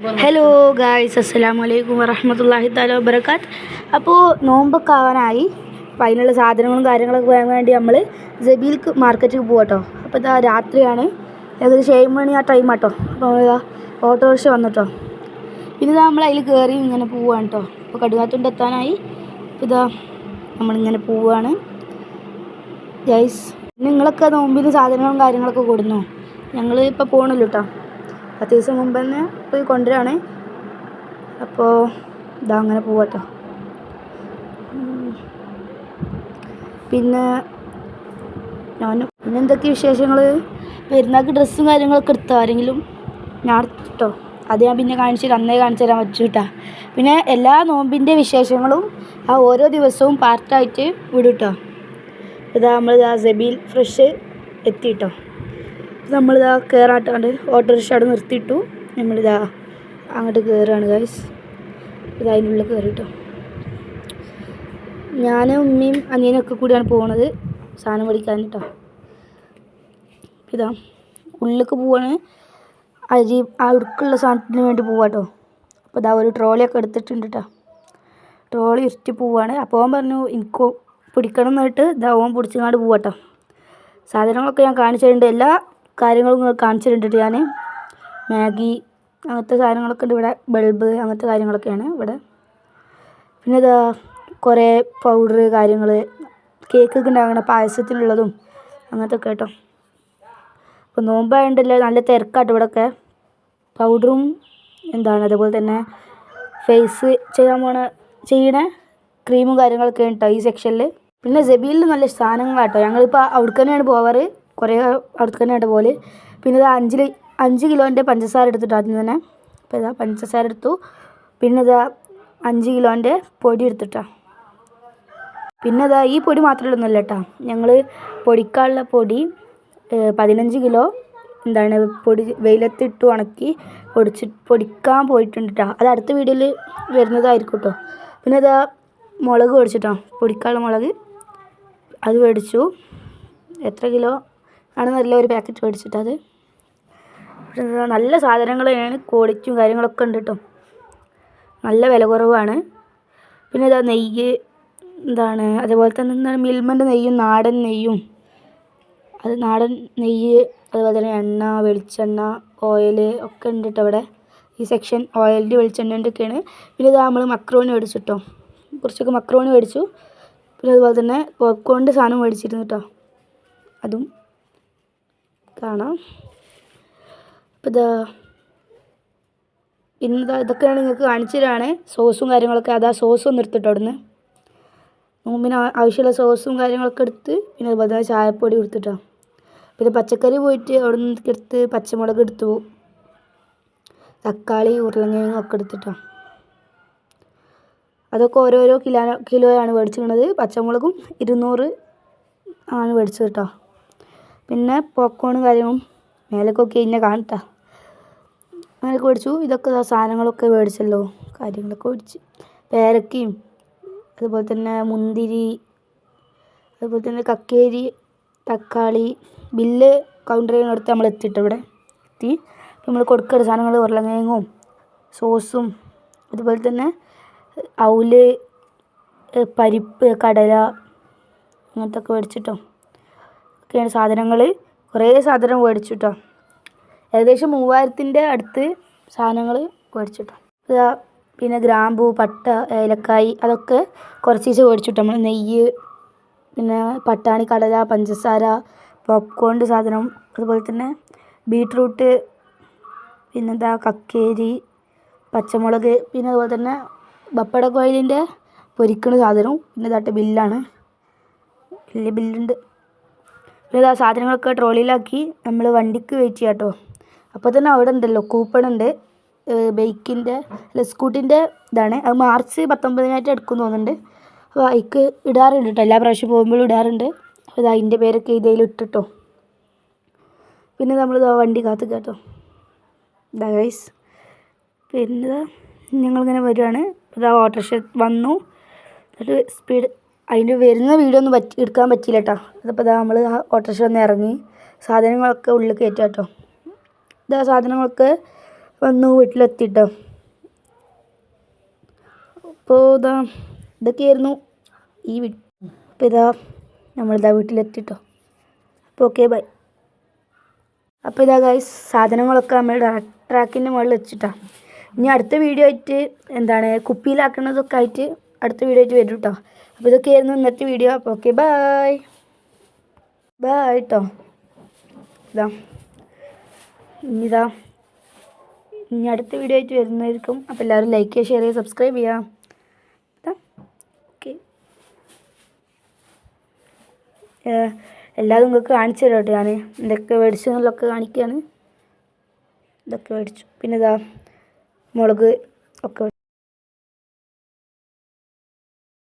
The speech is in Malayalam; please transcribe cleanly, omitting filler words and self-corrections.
ഹലോ ഗായ്സ്, അസ്സലാമു അലൈക്കും വറഹ്മത്തുള്ളാഹി തആല വബറകാത്ത്. അപ്പോൾ നോമ്പൊക്കെ ആവാനായി. അപ്പോൾ അതിനുള്ള സാധനങ്ങളും കാര്യങ്ങളൊക്കെ വാങ്ങാൻ വേണ്ടി നമ്മൾ ജബീൽ മാർക്കറ്റിൽ പോകാം കേട്ടോ. അപ്പോൾ ഇതാ രാത്രിയാണ്, ഏകദേശം 7 മണി ആ ടൈം ആട്ടോ. അപ്പോൾ ഇതാ ഓട്ടോറിക്ഷ വന്നിട്ടോ. പിന്നെ ഇതാ നമ്മൾ അതിൽ കയറി ഇങ്ങനെ പോവുകയാണ് കേട്ടോ. അപ്പോൾ കടുങ്ങാത്തുണ്ട് എത്താനായി. ഇതാ നമ്മളിങ്ങനെ പോവുകയാണ് ഗൈസ്. നിങ്ങളൊക്കെ നോമ്പിന് സാധനങ്ങളും കാര്യങ്ങളൊക്കെ കൊടുന്നോ? ഞങ്ങൾ ഇപ്പോൾ പോകണല്ലോ കേട്ടോ. 10 ദിവസം മുമ്പ് തന്നെ പോയി കൊണ്ടുവരാണ്. അപ്പോൾ ഇതാ അങ്ങനെ പോവാട്ടോ. പിന്നെ എന്തൊക്കെ വിശേഷങ്ങൾ? പെരുന്നാൾക്ക് ഡ്രസ്സും കാര്യങ്ങളൊക്കെ എടുത്തോ ആരെങ്കിലും? ഞാൻ എടുത്തിട്ടോ. അത് ഞാൻ പിന്നെ അന്നേ കാണിച്ചു തരാൻ പറ്റൂ കേട്ടോ. പിന്നെ എല്ലാ നോമ്പിൻ്റെ വിശേഷങ്ങളും ആ ഓരോ ദിവസവും പാർട്ടായിട്ട് വിടും കേട്ടോ. ഇതാ നമ്മളിതാ ജബീൽ ഫ്രഷ് എത്തിയിട്ടോ. നമ്മളിതാ കയറാട്ടാണ്ട് ഓട്ടോറിക്ഷ അവിടെ നിർത്തിയിട്ടു. നമ്മളിതാ അങ്ങോട്ട് കയറുകയാണ് ഗൈസ്. ഇതാ അതിനുള്ളിൽ കയറിട്ടോ. ഞാനും ഉമ്മയും അനിയനൊക്കെ കൂടിയാണ് പോകുന്നത് സാധനം മേടിക്കാൻ കേട്ടോ. ഇതാ ഉള്ളിലേക്ക് പോവാണ്. അരി അവർക്കുള്ള സാധനത്തിന് വേണ്ടി പോവാട്ടോ. അപ്പോൾ ഇതാ ഒരു ട്രോളിയൊക്കെ എടുത്തിട്ടുണ്ട് കേട്ടോ. ട്രോളി ഇഷ്ടി പോവാണ്. അപ്പോൾ അവൻ പറഞ്ഞു എനിക്ക് പിടിക്കണം എന്നിട്ട് ഇതാ ഓൻ പിടിച്ചങ്ങാണ്ട് പോവാട്ടോ. സാധനങ്ങളൊക്കെ ഞാൻ കാണിച്ചിട്ടുണ്ട്. എല്ലാ കാര്യങ്ങളും കാണിച്ചിട്ടുണ്ട് ഞാൻ. മാഗി അങ്ങനത്തെ സാധനങ്ങളൊക്കെ ഉണ്ട് ഇവിടെ. ബൾബ് അങ്ങനത്തെ കാര്യങ്ങളൊക്കെയാണ് ഇവിടെ. പിന്നെ ഇതാ കുറേ പൗഡർ കാര്യങ്ങൾ, കേക്കൊക്കെ ഉണ്ടാകണം പായസത്തിനുള്ളതും അങ്ങനത്തെ ഒക്കെ കേട്ടോ. അപ്പോൾ നോമ്പായതുകൊണ്ടല്ലേ നല്ല തിരക്കാട്ടോ ഇവിടെയൊക്കെ. പൗഡറും അതേപോലെ തന്നെ ഫേസ് ചെയ്യണ ക്രീമും കാര്യങ്ങളൊക്കെ കേട്ടോ ഈ സെക്ഷനിൽ. പിന്നെ ജബീലിൽ നല്ല സാധനങ്ങളാട്ടോ. ഞങ്ങളിപ്പോൾ അവിടേക്ക് തന്നെയാണ് പോവാറ്. കുറേ അവിടേക്ക് തന്നെയാണ് പോലെ. പിന്നെ ഇതാ 5 കിലോൻ്റെ പഞ്ചസാര എടുത്തിട്ട് ആദ്യം തന്നെ. അപ്പോൾ ഇതാ പഞ്ചസാര എടുത്തു. പിന്നെ ഇതാ 5 കിലോൻ്റെ പൊടി എടുത്തിട്ടാ. പിന്നെ ഇതാ ഈ പൊടി മാത്രമൊന്നുമില്ല കേട്ടോ. ഞങ്ങൾ പൊടിക്കാനുള്ള പൊടി 15 കിലോ പൊടി വെയിലത്തിട്ട് ഉണക്കി പൊടിക്കാൻ പോയിട്ടുണ്ട് കേട്ടോ. അത് അടുത്ത വീഡിയോയിൽ വരുന്നതായിരിക്കും കേട്ടോ. പിന്നെ ഇതാ മുളക് മേടിച്ചിട്ടോ, പൊടിക്കാനുള്ള മുളക് അത് മേടിച്ചു. എത്ര കിലോ ആണെന്നല്ല, ഒരു പാക്കറ്റ് മേടിച്ചിട്ടത്. നല്ല സാധനങ്ങളാണ്, ക്വാളിറ്റിയും കാര്യങ്ങളൊക്കെ ഉണ്ട് കേട്ടോ. നല്ല വില കുറവാണ്. പിന്നെ ഇതാ നെയ്യ് അതേപോലെ തന്നെ മിൽമൻ്റെ നെയ്യും നാടൻ നെയ്യും, അത് നാടൻ നെയ്യ്, അതുപോലെ തന്നെ എണ്ണ, വെളിച്ചെണ്ണ, ഓയിൽ ഒക്കെ ഉണ്ട് കേട്ടോ ഇവിടെ. ഈ സെക്ഷൻ ഓയിലിൻ്റെ വെളിച്ചെണ്ണേൻ്റെ ഒക്കെയാണ്. പിന്നെ ഇതാ നമ്മൾ മക്രോണി മേടിച്ചിട്ടോ. കുറച്ചൊക്കെ മക്രോണി മേടിച്ചു. പിന്നെ അതുപോലെ തന്നെ പോപ്കോണിൻ്റെ സാധനം മേടിച്ചിരുന്നു കേട്ടോ. അതും കാണാം. അപ്പോൾ പിന്നെ ഇതൊക്കെയാണ് നിങ്ങൾക്ക് കാണിച്ചു തരാണ്. സോസും കാര്യങ്ങളൊക്കെ അതാ സോസ് ഒന്ന് എടുത്തിട്ടോ അവിടുന്ന്. നോമ്പിന് ആവശ്യമുള്ള സോസും കാര്യങ്ങളൊക്കെ എടുത്ത്. പിന്നെ അതുപോലെ തന്നെ ചായപ്പൊടി എടുത്തിട്ടോ. പിന്നെ പച്ചക്കറി പോയിട്ട് അവിടെ നിന്ന് എടുത്ത് പച്ചമുളക് എടുത്തു, തക്കാളി, ഉരുളക്കിഴങ്ങ് ഒക്കെ എടുത്തിട്ടോ. അതൊക്കെ ഓരോരോ കിലോയാണ് മേടിച്ചിരുന്നത്. പച്ചമുളകും 200 ആണ് മേടിച്ചത് കേട്ടോ. പിന്നെ പോപ്കോണും കാര്യങ്ങളും മേലേക്കൊക്കെ ഇന്നെ കാണട്ടോ. അങ്ങനെയൊക്കെ മേടിച്ചു. ഇതൊക്കെ സാധനങ്ങളൊക്കെ മേടിച്ചല്ലോ, കാര്യങ്ങളൊക്കെ മേടിച്ച്. പേരക്കയും അതുപോലെ തന്നെ മുന്തിരി, അതുപോലെ തന്നെ കക്കേരി, തക്കാളി. ബില്ല് കൗണ്ടർ ചെയ്യുന്നിടത്ത് നമ്മൾ എത്തിയിട്ട് ഇവിടെ എത്തി. നമ്മൾ കൊടുക്കേണ്ട സാധനങ്ങൾ ഉരുളക്കിഴങ്ങും സോസും, അതുപോലെ തന്നെ ഔല്, പരിപ്പ്, കടല അങ്ങനത്തെ ഒക്കെ മേടിച്ചിട്ടോ. ഒക്കെയാണ് സാധനങ്ങൾ. കുറേ സാധനം മേടിച്ചിട്ടോ. ഏകദേശം 3000-ൻ്റെ അടുത്ത് സാധനങ്ങൾ മേടിച്ചിട്ടോ. പിന്നെ ഗ്രാമ്പൂ, പട്ട, ഏലക്കായ് അതൊക്കെ കുറച്ച് മേടിച്ചിട്ടോ. നമ്മൾ നെയ്യ്, പിന്നെ പട്ടാണി, കടല, പഞ്ചസാര, പോപ്കോണിൻ്റെ സാധനം, അതുപോലെ തന്നെ ബീട്രൂട്ട്, പിന്നെന്താ കക്കേരി, പച്ചമുളക്, പിന്നെ അതുപോലെ തന്നെ പപ്പട കോയിലിൻ്റെ പൊരിക്കുന്ന സാധനവും. പിന്നെ ഇതായിട്ട് ബില്ലാണ്, വലിയ ബില്ലുണ്ട്. പിന്നെ ആ സാധനങ്ങളൊക്കെ ട്രോളിയിലാക്കി നമ്മൾ വണ്ടിക്ക് വെയിറ്റ് ചെയ്യാം കേട്ടോ. അപ്പോൾ തന്നെ അവിടെ ഉണ്ടല്ലോ കൂപ്പൺ ഉണ്ട്. ബൈക്കിൻ്റെ സ്കൂട്ടിൻ്റെ ഇതാണ്. അത് മാർച്ച് 19-നായിട്ട് എടുക്കുമെന്ന് തോന്നുന്നുണ്ട്. അപ്പോൾ അതിക്ക് ഇടാറുണ്ട് കേട്ടോ. എല്ലാ പ്രാവശ്യം പോകുമ്പോഴും ഇടാറുണ്ട്. അപ്പോൾ അതിൻ്റെ പേരൊക്കെ ഇതിൽ ഇട്ടിട്ടോ. പിന്നെ നമ്മൾ വണ്ടി കാത്ത് കേട്ടോ. ഇതാ ഗൈസ്. പിന്നെ ഞങ്ങളിങ്ങനെ വരുവാണ്. ഇതാ ഓട്ടോറിക്ഷ വന്നു. ഒരു സ്പീഡ് അതിൻ്റെ വരുന്ന വീഡിയോ ഒന്നും എടുക്കാൻ പറ്റിയില്ല കേട്ടോ. അതപ്പോൾ ഇതാ നമ്മൾ ആ ഓട്ടോറിക്ഷ വന്ന് ഇറങ്ങി. സാധനങ്ങളൊക്കെ ഉള്ളിൽ കയറ്റാം കേട്ടോ. ഇതാ സാധനങ്ങളൊക്കെ വന്നു വീട്ടിലെത്തിട്ടോ. അപ്പോൾ ഇതൊക്കെയായിരുന്നു ഈ അപ്പോൾ നമ്മളിതാ വീട്ടിലെത്തിട്ടോ. അപ്പോൾ ഓക്കെ ബൈ. അപ്പോൾ ഗൈസ് സാധനങ്ങളൊക്കെ നമ്മൾ ട്രാക്കിൻ്റെ മുകളിൽ വെച്ചിട്ടാണ്. ഇനി അടുത്ത വീഡിയോ ആയിട്ട് കുപ്പിയിലാക്കുന്നതൊക്കെ ആയിട്ട് അടുത്ത വീഡിയോ ആയിട്ട് വരും കേട്ടോ. അപ്പോൾ ഇതൊക്കെയായിരുന്നു ഇന്നത്തെ വീഡിയോ. അപ്പോൾ ഓക്കെ ബൈ കേട്ടോ. ഇനി അടുത്ത വീഡിയോ ആയിട്ട് വരുന്നതായിരിക്കും. അപ്പോൾ എല്ലാവരും ലൈക്ക് ചെയ്യുക, ഷെയർ ചെയ്യുക, സബ്സ്ക്രൈബ് ചെയ്യുക. ഓക്കെ, എല്ലാതും നിങ്ങൾക്ക് കാണിച്ചു തരാം കേട്ടോ. ഞാൻ എന്തൊക്കെ മേടിച്ചു എന്നുള്ളതൊക്കെ കാണിക്കുകയാണ്. ഇതൊക്കെ മേടിച്ചു. പിന്നെ മുളക് ഒക്കെ